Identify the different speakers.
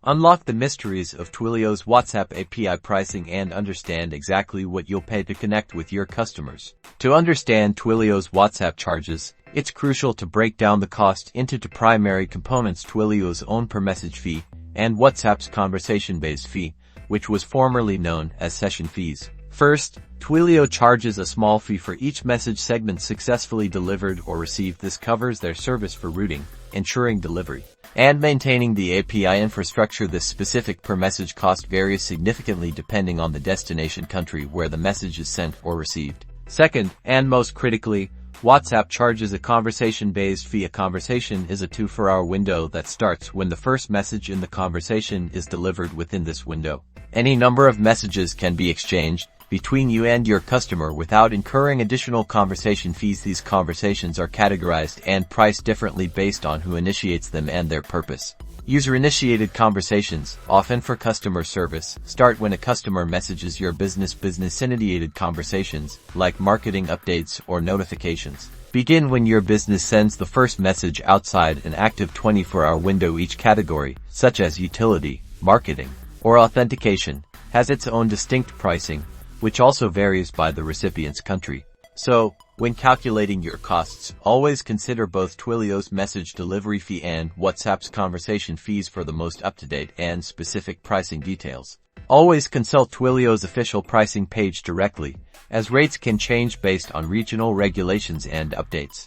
Speaker 1: Unlock the mysteries of Twilio's WhatsApp API pricing and understand exactly what you'll pay to connect with your customers. To understand Twilio's WhatsApp charges, it's crucial to break down the cost into two primary components: Twilio's own per-message fee and WhatsApp's conversation-based fee, which was formerly known as session fees. First, Twilio charges a small fee for each message segment successfully delivered or received. This covers their service for routing, ensuring delivery, and maintaining the API infrastructure. This specific per-message cost varies significantly depending on the destination country where the message is sent or received. Second, and most critically, WhatsApp charges a conversation-based fee. A conversation is a 24-hour window that starts when the first message in the conversation is delivered. Within this window, any number of messages can be exchanged between you and your customer without incurring additional conversation fees. These conversations are categorized and priced differently based on who initiates them and their purpose. User-initiated conversations, often for customer service, start when a customer messages your business. Business-initiated conversations, like marketing updates or notifications, begin when your business sends the first message outside an active 24-hour window. Each category, such as utility, marketing, or authentication, has its own distinct pricing, which also varies by the recipient's country. So, when calculating your costs, always consider both Twilio's message delivery fee and WhatsApp's conversation fees for the most up-to-date and specific pricing details. Always consult Twilio's official pricing page directly, as rates can change based on regional regulations and updates.